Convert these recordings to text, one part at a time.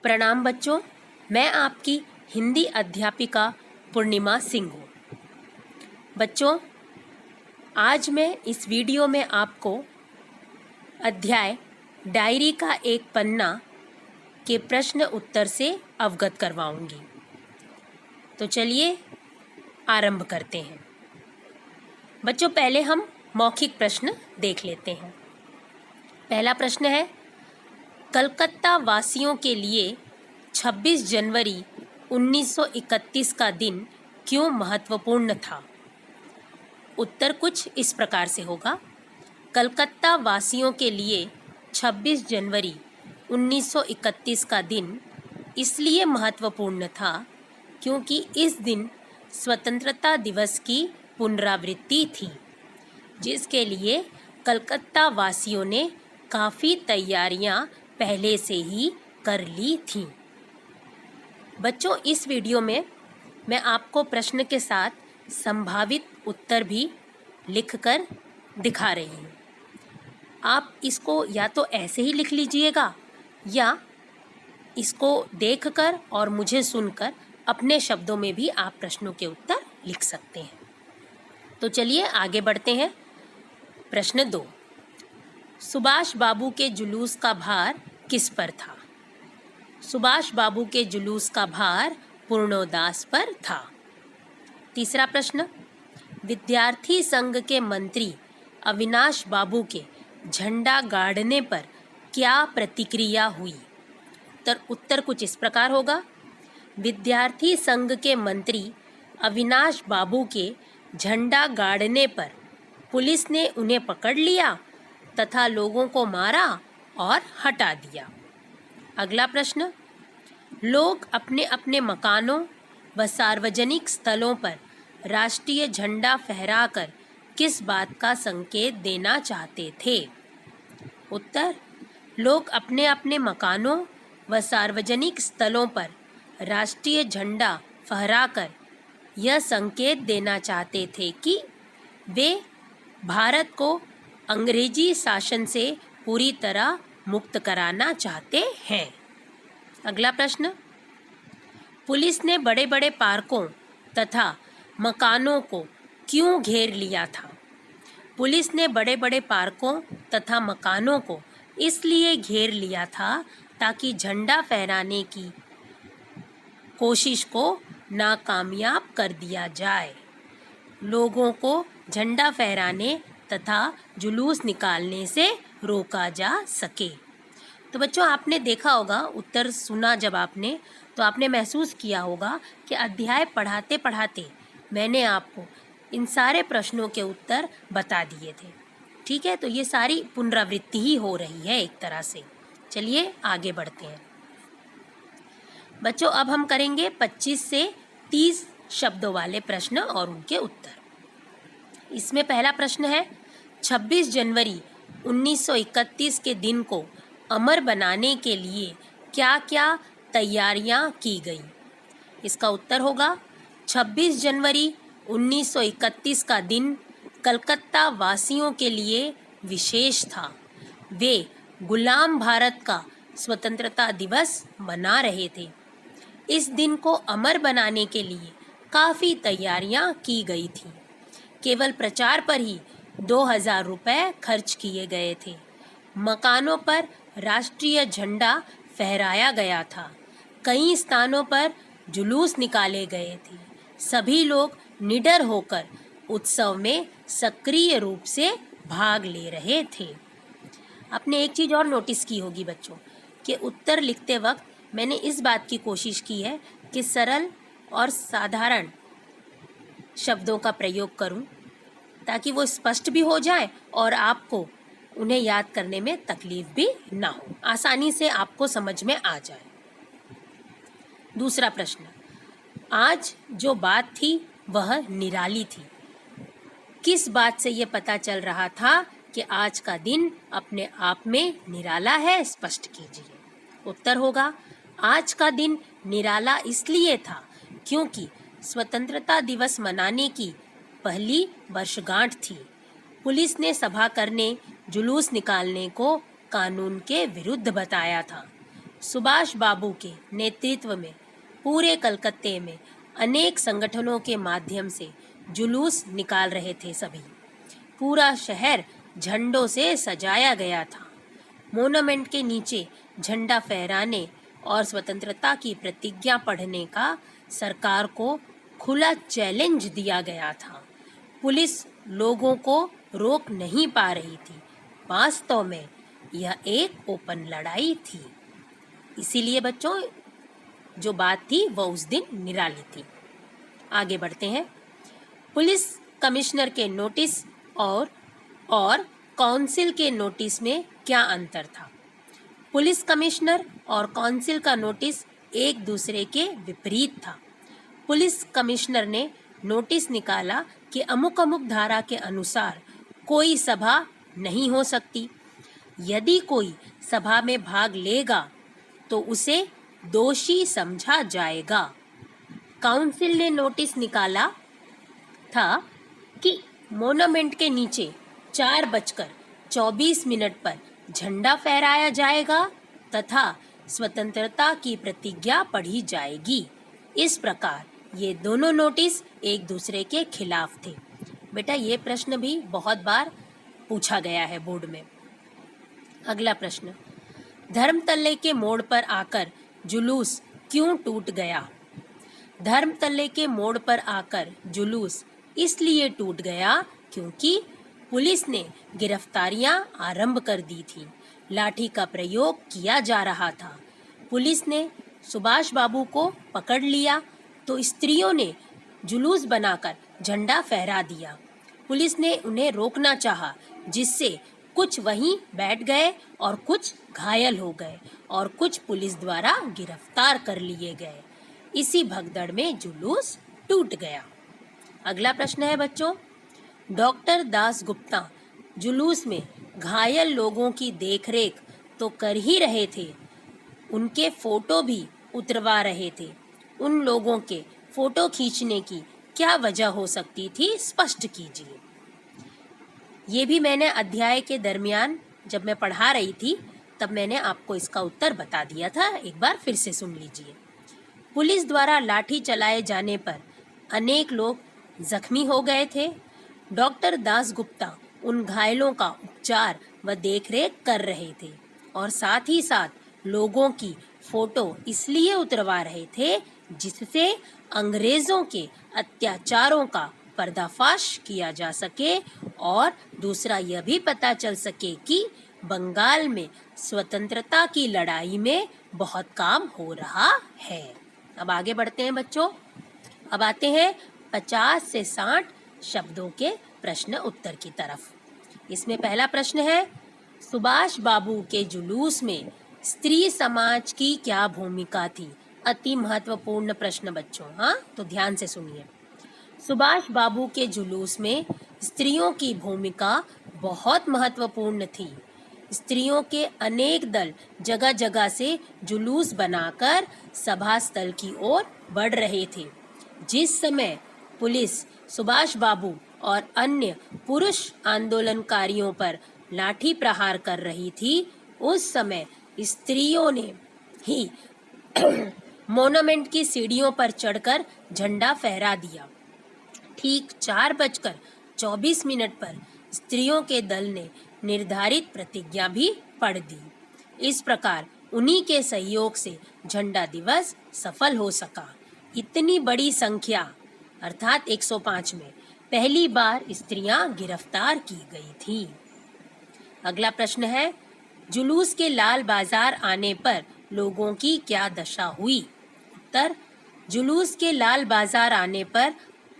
प्रणाम बच्चों, मैं आपकी हिंदी अध्यापिका पूर्णिमा सिंह हूँ। बच्चों, आज मैं इस वीडियो में आपको अध्याय डायरी का एक पन्ना के प्रश्न उत्तर से अवगत करवाऊंगी। तो चलिए आरंभ करते हैं। बच्चों, पहले हम मौखिक प्रश्न देख लेते हैं। पहला प्रश्न है, कलकत्ता वासियों के लिए 26 जनवरी 1931 का दिन क्यों महत्वपूर्ण था? उत्तर कुछ इस प्रकार से होगा। कलकत्ता वासियों के लिए 26 जनवरी 1931 का दिन इसलिए महत्वपूर्ण था क्योंकि इस दिन स्वतंत्रता दिवस की पुनरावृत्ति थी, जिसके लिए कलकत्ता वासियों ने काफ़ी तैयारियां पहले से ही कर ली थीं। बच्चों, इस वीडियो में मैं आपको प्रश्न के साथ संभावित उत्तर भी लिखकर दिखा रही हूँ। आप इसको या तो ऐसे ही लिख लीजिएगा या इसको देखकर और मुझे सुनकर अपने शब्दों में भी आप प्रश्नों के उत्तर लिख सकते हैं। तो चलिए आगे बढ़ते हैं। प्रश्न 2, सुभाष बाबू के जुलूस का भार किस पर था? सुभाष बाबू के जुलूस का भार पूर्णोदास पर था। तीसरा प्रश्न, विद्यार्थी संघ के मंत्री अविनाश बाबू के झंडा गाड़ने पर क्या प्रतिक्रिया हुई? उत्तर कुछ इस प्रकार होगा। विद्यार्थी संघ के मंत्री अविनाश बाबू के झंडा गाड़ने पर पुलिस ने उन्हें पकड़ लिया तथा लोगों को मारा और हटा दिया। अगला प्रश्न, लोग अपने अपने मकानों व सार्वजनिक स्थलों पर राष्ट्रीय झंडा फहराकर किस बात का संकेत देना चाहते थे? उत्तर, लोग अपने अपने मकानों व सार्वजनिक स्थलों पर राष्ट्रीय झंडा फहराकर यह संकेत देना चाहते थे कि वे भारत को अंग्रेजी शासन से पूरी तरह मुक्त कराना चाहते हैं। अगला प्रश्न, पुलिस ने बड़े बड़े पार्कों तथा मकानों को क्यों घेर लिया था? पुलिस ने बड़े बड़े पार्कों तथा मकानों को इसलिए घेर लिया था ताकि झंडा फहराने की कोशिश को नाकामयाब कर दिया जाए, लोगों को झंडा फहराने तथा जुलूस निकालने से रोका जा सके। तो बच्चों, आपने देखा होगा, उत्तर सुना जब आपने, तो आपने महसूस किया होगा कि अध्याय पढ़ाते पढ़ाते मैंने आपको इन सारे प्रश्नों के उत्तर बता दिए थे। ठीक है, तो ये सारी पुनरावृत्ति ही हो रही है एक तरह से। चलिए आगे बढ़ते हैं। बच्चों, अब हम करेंगे 25 से 30 शब्दों वाले प्रश्न और उनके उत्तर। इसमें पहला प्रश्न है, 26 जनवरी 1931 के दिन को अमर बनाने के लिए क्या क्या तैयारियां की गई? इसका उत्तर होगा, 26 जनवरी 1931 का दिन कलकत्ता वासियों के लिए विशेष था। वे गुलाम भारत का स्वतंत्रता दिवस मना रहे थे। इस दिन को अमर बनाने के लिए काफ़ी तैयारियां की गई थीं। केवल प्रचार पर ही 2000 रुपये खर्च किए गए थे। मकानों पर राष्ट्रीय झंडा फहराया गया था। कई स्थानों पर जुलूस निकाले गए थे। सभी लोग निडर होकर उत्सव में सक्रिय रूप से भाग ले रहे थे। आपने एक चीज़ और नोटिस की होगी बच्चों, कि उत्तर लिखते वक्त मैंने इस बात की कोशिश की है कि सरल और साधारण शब्दों का प्रयोग करूं, ताकि वो स्पष्ट भी हो जाए और आपको उन्हें याद करने में तकलीफ भी ना हो, आसानी से आपको समझ में आ जाए। दूसरा प्रश्न, आज जो बात थी वह निराली थी। किस बात से ये पता चल रहा था कि आज का दिन अपने आप में निराला है? स्पष्ट कीजिए। उत्तर होगा, आज का दिन निराला इसलिए था क्योंकि स्वतंत्रता दिवस मनाने की पहली वर्षगांठ थी। पुलिस ने सभा करने, जुलूस निकालने को कानून के विरुद्ध बताया था। सुभाष बाबू के नेतृत्व में पूरे कलकत्ते में अनेक संगठनों के माध्यम से जुलूस निकाल रहे थे सभी। पूरा शहर झंडों से सजाया गया था। मोन्यूमेंट के नीचे झंडा फहराने और स्वतंत्रता की प्रतिज्ञा पढ़ने का सरकार को खुला चैलेंज दिया गया था। पुलिस लोगों को रोक नहीं पा रही थी। वास्तव में यह एक ओपन लड़ाई थी। इसीलिए बच्चों जो बात थी वह उस दिन निराली थी। आगे बढ़ते हैं। पुलिस कमिश्नर के नोटिस और काउंसिल के नोटिस में क्या अंतर था? पुलिस कमिश्नर और काउंसिल का नोटिस एक दूसरे के विपरीत था। पुलिस कमिश्नर ने नोटिस निकाला कि अमुक अमुक धारा के अनुसार कोई सभा नहीं हो सकती। यदि कोई सभा में भाग लेगा तो उसे दोषी समझा जाएगा। काउंसिल ने नोटिस निकाला था कि मोन्यूमेंट के नीचे 4:24 पर झंडा फहराया जाएगा तथा स्वतंत्रता की प्रतिज्ञा पढ़ी जाएगी। इस प्रकार ये दोनों नोटिस एक दूसरे के खिलाफ थे। बेटा ये प्रश्न भी बहुत बार पूछा गया है बोर्ड में। अगला प्रश्न, धर्मतल्ले के मोड़ पर आकर जुलूस क्यों टूट गया? धर्मतल्ले के मोड़ पर आकर जुलूस इसलिए टूट गया क्योंकि पुलिस ने गिरफ्तारियां आरंभ कर दी थी। लाठी का प्रयोग किया जा रहा था। पुलिस ने सुभाष बाबू को पकड़ लिया तो स्त्रियों ने जुलूस बनाकर झंडा फहरा दिया। पुलिस ने उन्हें रोकना चाहा, जिससे कुछ वहीं बैठ गए और कुछ घायल हो गए और कुछ पुलिस द्वारा गिरफ्तार कर लिए गए। इसी भगदड़ में जुलूस टूट गया। अगला प्रश्न है बच्चों, डॉक्टर दास गुप्ता जुलूस में घायल लोगों की देखरेख तो कर ही रहे थे, उनके फोटो भी उतरवा रहे थे। उन लोगों के फोटो खींचने की क्या वजह हो सकती थी, स्पष्ट कीजिए। ये भी मैंने अध्याय के दरमियान जब मैं पढ़ा रही थी तब मैंने आपको इसका उत्तर बता दिया था। एक बार फिर से सुन लीजिए। पुलिस द्वारा लाठी चलाए जाने पर अनेक लोग जख्मी हो गए थे। डॉक्टर दास गुप्ता उन घायलों का उपचार व देखरेख कर रहे थे और साथ ही साथ लोगों की फोटो इसलिए उतरवा रहे थे जिससे अंग्रेजों के अत्याचारों का पर्दाफाश किया जा सके और दूसरा यह भी पता चल सके कि बंगाल में स्वतंत्रता की लड़ाई में बहुत काम हो रहा है। अब आगे बढ़ते हैं बच्चों। अब आते हैं 50 से 60 शब्दों के प्रश्न उत्तर की तरफ। इसमें पहला प्रश्न है, सुभाष बाबू के जुलूस में स्त्री समाज की क्या भूमिका थी? अति महत्वपूर्ण प्रश्न बच्चों, हाँ तो ध्यान से सुनिए। सुभाष बाबू के जुलूस में स्त्रियों की भूमिका बहुत महत्वपूर्ण थी। स्त्रियों के अनेक दल जगह जगह से जुलूस बनाकर सभा स्थल की ओर बढ़ रहे थे। जिस समय पुलिस सुभाष बाबू और अन्य पुरुष आंदोलनकारियों पर लाठी प्रहार कर रही थी, उस समय स्त्रियों ने ही मोन्यूमेंट की सीढ़ियों पर चढ़कर झंडा फहरा दिया। ठीक 4:24 पर स्त्रियों के दल ने निर्धारित प्रतिज्ञा भी पढ़ दी। इस प्रकार उन्हीं के सहयोग से झंडा दिवस सफल हो सका। इतनी बड़ी संख्या अर्थात 105 में पहली बार स्त्रियां गिरफ्तार की गई थी। अगला प्रश्न है, जुलूस के लाल बाजार आने पर लोगों की क्या दशा हुई? उत्तर, जुलूस के लाल बाजार आने पर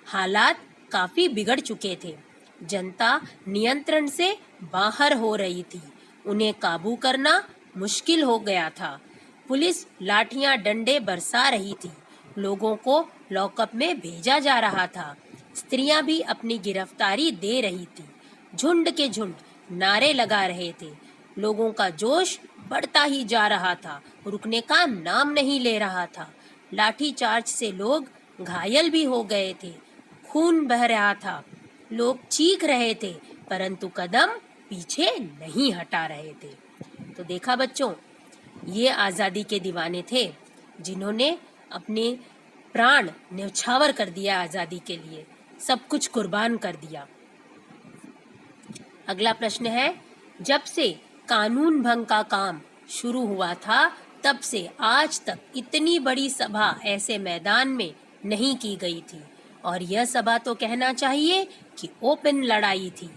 हालात काफी बिगड़ चुके थे। जनता नियंत्रण से बाहर हो रही थी। उन्हें काबू करना मुश्किल हो गया था। पुलिस लाठियां डंडे बरसा रही थी। लोगों को लॉकअप में भेजा जा रहा था। स्त्रियां भी अपनी गिरफ्तारी दे रही थी। झुंड के झुंड नारे लगा रहे थे। लोगों का जोश बढ़ता ही जा रहा था, रुकने का नाम नहीं ले रहा था। लाठी चार्ज से लोग घायल भी हो गए थे। खून बह रहा था। लोग चीख रहे थे परंतु कदम पीछे नहीं हटा रहे थे। तो देखा बच्चों, ये आज़ादी के दीवाने थे जिन्होंने अपने प्राण न्यौछावर कर दिया आज़ादी के लिए, सब कुछ कुर्बान कर दिया। अगला प्रश्न है, जब से कानून भंग का काम शुरू हुआ था तब से आज तक इतनी बड़ी सभा ऐसे मैदान में नहीं की गई थी, और यह सभा तो कहना चाहिए कि ओपन लड़ाई थी।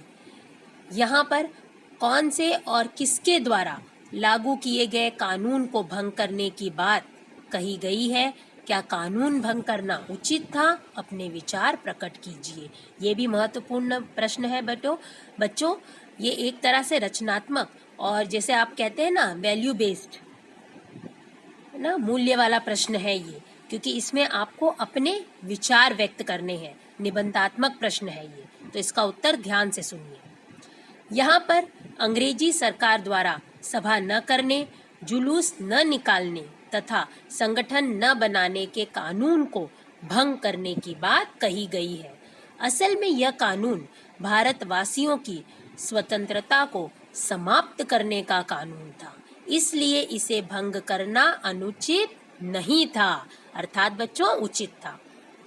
यहाँ पर कौन से और किसके द्वारा लागू किए गए कानून को भंग करने की बात कही गई है? क्या कानून भंग करना उचित था? अपने विचार प्रकट कीजिए। ये भी महत्वपूर्ण प्रश्न है बच्चों। ये एक तरह से रचनात्मक और जैसे आप कहते हैं ना वैल्यू बेस्ड, है ना, मूल्य वाला प्रश्न है ये, क्योंकि इसमें आपको अपने विचार व्यक्त करने हैं। निबंधात्मक प्रश्न है ये, तो इसका उत्तर ध्यान से सुनिए। यहाँ पर अंग्रेजी सरकार द्वारा सभा न करने, जुलूस न निकालने तथा संगठन न बनाने के कानून को भंग करने की बात कही गई है। असल में यह कानून भारतवासियों की स्वतंत्रता को समाप्त करने का कानून था, इसलिए इसे भंग करना अनुचित नहीं था, अर्थात बच्चों उचित था।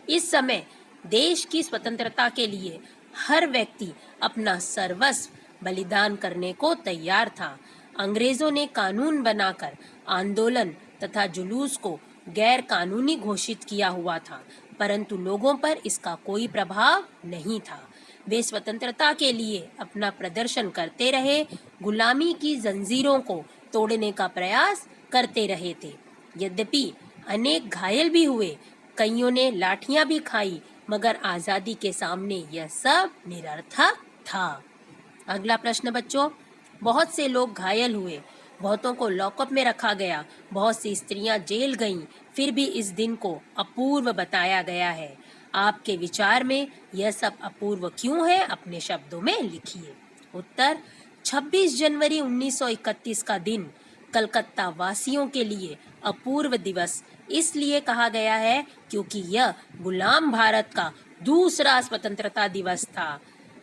इस समय देश की स्वतंत्रता के लिए हर व्यक्ति अपना सर्वस्व बलिदान करने को तैयार था। अंग्रेजों ने कानून बनाकर आंदोलन तथा जुलूस को गैर कानूनी घोषित किया हुआ था, परंतु लोगों पर इसका कोई प्रभाव नहीं था। वे स्वतंत्रता के लिए अपना प्रदर्शन करते रहे, गुलामी की जंजीरों को तोड़ने का प्रयास करते रहे थे। यद्यपि अनेक घायल भी हुए, कईयों ने लाठियां भी खाई, मगर आज़ादी के सामने यह सब निरर्थक था। अगला प्रश्न बच्चों, बहुत से लोग घायल हुए, बहुतों को लॉकअप में रखा गया, बहुत सी स्त्रियां जेल गईं, फिर भी इस दिन को अपूर्व बताया गया है। आपके विचार में यह सब अपूर्व क्यों है? अपने शब्दों में लिखिए। उत्तर, 26 जनवरी 1931 का दिन कलकत्ता वासियों के लिए अपूर्व दिवस इसलिए कहा गया है क्योंकि यह गुलाम भारत का दूसरा स्वतंत्रता दिवस था।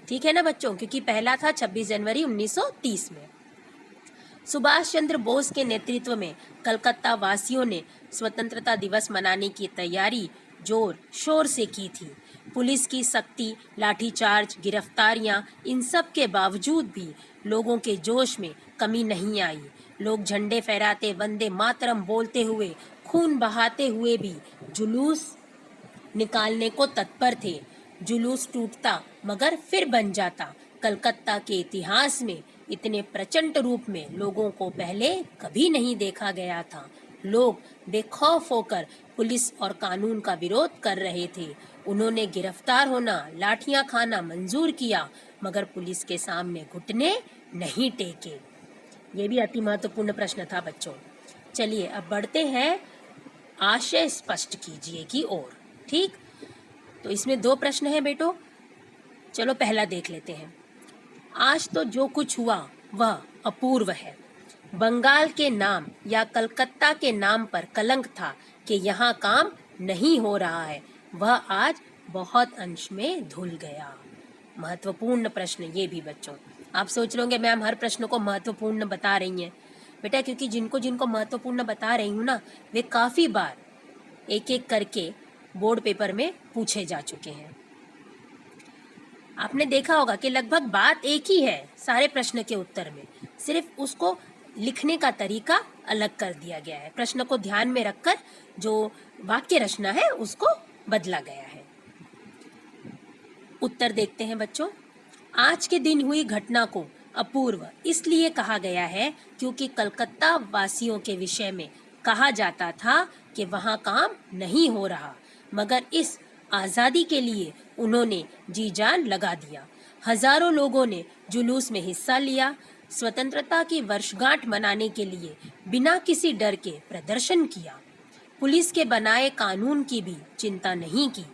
ठीक है ना बच्चों, क्योंकि पहला था 26 जनवरी 1930 में। सुभाष चंद्र बोस के नेतृत्व में कलकत्ता वासियों ने स्वतंत्रता दिवस मनाने की तैयारी जोर शोर से की थी। पुलिस की सख्ती, लाठीचार्ज, गिरफ्तारियां, इन सब के बावजूद भी लोगों के जोश में कमी नहीं आई। लोग झंडे फहराते, वंदे मातरम बोलते हुए, खून बहाते हुए भी जुलूस निकालने को तत्पर थे। जुलूस टूटता मगर फिर बन जाता। कलकत्ता के इतिहास में इतने प्रचंड रूप में लोगों को पहले कभी नहीं देखा गया था। लोग बेखौफ होकर पुलिस और कानून का विरोध कर रहे थे। उन्होंने गिरफ्तार होना, लाठियां खाना मंजूर किया, मगर पुलिस के सामने घुटने नहीं टेके। ये भी अति महत्वपूर्ण प्रश्न था बच्चों। चलिए अब बढ़ते हैं आशय स्पष्ट कीजिए की ओर। ठीक, तो इसमें 2 प्रश्न हैं बेटो। चलो पहला देख लेते हैं। आज तो जो कुछ हुआ वह अपूर्व है। बंगाल के नाम या कलकत्ता के नाम पर कलंक था कि यहाँ काम नहीं हो रहा है, वह आज बहुत अंश में धुल गया। महत्वपूर्ण प्रश्न ये भी बच्चों। आप सोच लोगे मैम हर प्रश्न को महत्वपूर्ण बता रही हैं। बेटा क्योंकि जिनको जिनको महत्वपूर्ण बता रही हूँ ना, वे काफ़ी बार एक एक करके बोर्ड पेपर में पूछे जा चुके हैं। आपने देखा होगा कि लगभग बात एक ही है सारे प्रश्न के उत्तर में, सिर्फ उसको लिखने का तरीका अलग कर दिया गया है। प्रश्न को ध्यान में रखकर जो वाक्य रचना है उसको बदला गया है। उत्तर देखते हैं बच्चों। आज के दिन हुई घटना को अपूर्व इसलिए कहा गया है क्योंकि कलकत्ता वासियों के विषय में कहा जाता था कि वहाँ काम नहीं हो रहा, मगर इस आज़ादी के लिए उन्होंने जी जान लगा दिया। हजारों लोगों ने जुलूस में हिस्सा लिया, स्वतंत्रता की वर्षगांठ मनाने के लिए बिना किसी डर के प्रदर्शन किया। पुलिस के बनाए कानून की भी चिंता नहीं की।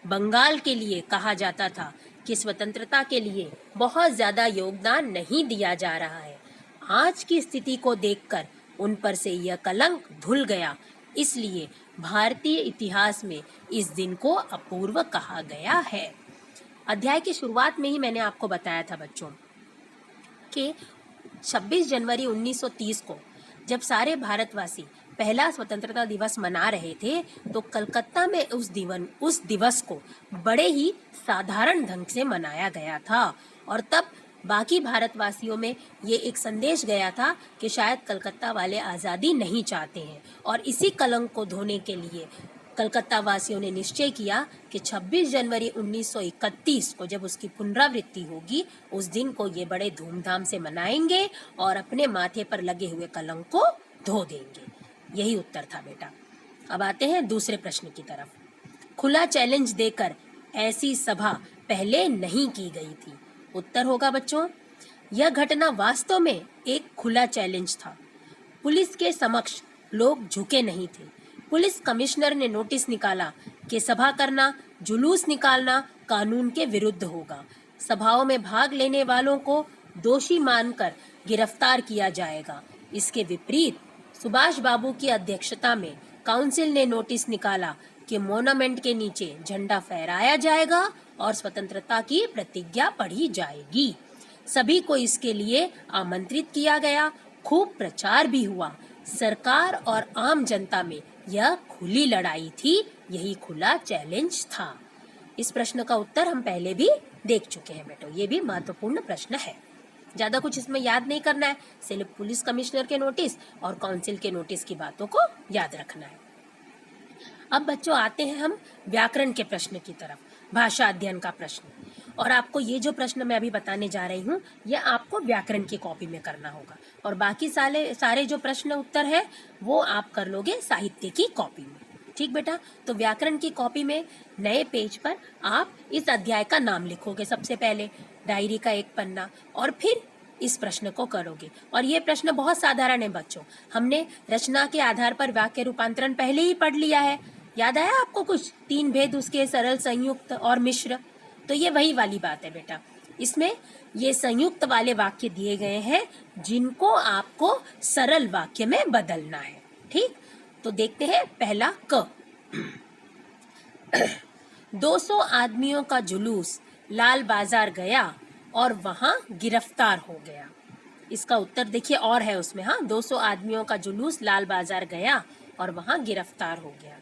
बंगाल के लिए कहा जाता था कि स्वतंत्रता के लिए बहुत ज़्यादा योगदान नहीं दिया जा रहा है। आज की स्थिति को देखकर उन पर से यह कलंक धुल गया, इसलिए भारतीय इतिहास में इस दिन को अपूर्व कहा गया है। अध्याय की शुरुआत में ही मैंने आपको बताया था बच्चों कि 26 जनवरी 1930 को जब सारे भारतवासी पहला स्वतंत्रता दिवस मना रहे थे तो कलकत्ता में उस दिवस को बड़े ही साधारण ढंग से मनाया गया था और तब बाकी भारतवासियों में ये एक संदेश गया था कि शायद कलकत्ता वाले आज़ादी नहीं चाहते हैं और इसी कलंक को धोने के लिए कलकत्ता वासियों ने निश्चय किया कि 26 जनवरी 1931 को जब उसकी पुनरावृत्ति होगी उस दिन को ये बड़े धूमधाम से मनाएंगे और अपने माथे पर लगे हुए कलंक को धो देंगे। यही उत्तर था बेटा। अब आते हैं दूसरे प्रश्न की तरफ। खुला चैलेंज देकर ऐसी सभा पहले नहीं की गई थी। उत्तर होगा बच्चों, यह घटना वास्तव में एक खुला चैलेंज था। पुलिस के समक्ष लोग झुके नहीं थे। पुलिस कमिश्नर ने नोटिस निकाला कि सभा करना, जुलूस निकालना कानून के विरुद्ध होगा। सभाओं में भाग लेने वालों को दोषी मानकर गिरफ्तार किया जाएगा। इसके विपरीत सुभाष बाबू की अध्यक्षता में काउंसिल ने नोटिस निकाला कि मोन्यूमेंट के नीचे झंडा फहराया जाएगा और स्वतंत्रता की प्रतिज्ञा पढ़ी जाएगी। सभी को इसके लिए आमंत्रित किया गया। खूब प्रचार भी हुआ। सरकार और आम जनता में यह खुली लड़ाई थी। यही खुला चैलेंज था। इस प्रश्न का उत्तर हम पहले भी देख चुके हैं बेटो। ये भी महत्वपूर्ण प्रश्न है। ज़्यादा कुछ इसमें याद नहीं करना है, सिर्फ पुलिस कमिश्नर के नोटिस और काउंसिल के नोटिस की बातों को याद रखना है। अब बच्चों आते हैं हम व्याकरण के प्रश्न की तरफ, भाषा अध्ययन का प्रश्न। और आपको ये जो प्रश्न मैं अभी बताने जा रही हूँ ये आपको व्याकरण की कॉपी में करना होगा और बाकी सारे जो प्रश्न उत्तर है वो आप कर लोगे साहित्य की कॉपी में। ठीक बेटा, तो व्याकरण की कॉपी में नए पेज पर आप इस अध्याय का नाम लिखोगे सबसे पहले, डायरी का एक पन्ना, और फिर इस प्रश्न को करोगे। और ये प्रश्न बहुत साधारण है बच्चों। हमने रचना के आधार पर वाक्य रूपांतरण पहले ही पढ़ लिया है। याद आया आपको कुछ? 3 भेद उसके, सरल, संयुक्त और मिश्र। तो ये वही वाली बात है बेटा। इसमें ये संयुक्त वाले वाक्य दिए गए हैं जिनको आपको सरल वाक्य में बदलना है। ठीक, तो देखते हैं पहला क। 200 आदमियों का जुलूस लाल बाजार गया और वहां गिरफ्तार हो गया। इसका उत्तर देखिए और है उसमें। हाँ, 200 आदमियों का जुलूस लाल बाजार गया और वहां गिरफ्तार हो गया।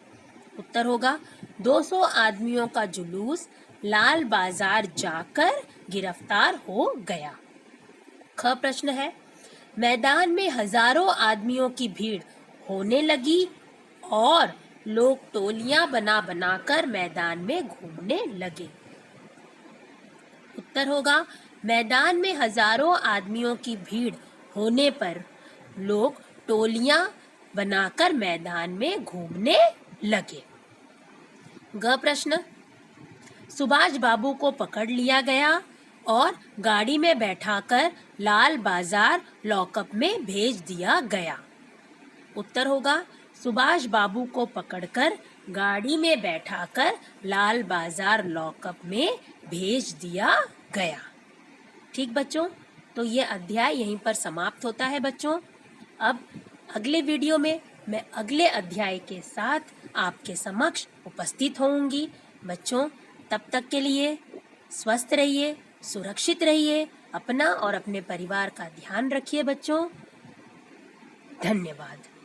उत्तर होगा 200 आदमियों का जुलूस लाल बाजार जाकर गिरफ्तार हो गया। ख प्रश्न है, मैदान में हजारों आदमियों की भीड़ होने लगी और लोग टोलियां बना बनाकर मैदान में घूमने लगे। उत्तर होगा मैदान में हजारों आदमियों की भीड़ होने पर लोग टोलियां बनाकर मैदान में घूमने लगे। ग प्रश्न, सुभाष बाबू को पकड़ लिया गया और गाड़ी में बैठाकर लाल बाजार लॉकअप में भेज दिया गया। उत्तर होगा सुभाष बाबू को पकड़कर गाड़ी में बैठाकर लाल बाजार लॉकअप में भेज दिया गया। ठीक बच्चों, तो ये अध्याय यहीं पर समाप्त होता है बच्चों। अब अगले वीडियो में मैं अगले अध्याय के साथ आपके समक्ष उपस्थित होऊंगी। बच्चों, तब तक के लिए स्वस्थ रहिए, सुरक्षित रहिए, अपना और अपने परिवार का ध्यान रखिए बच्चों। धन्यवाद।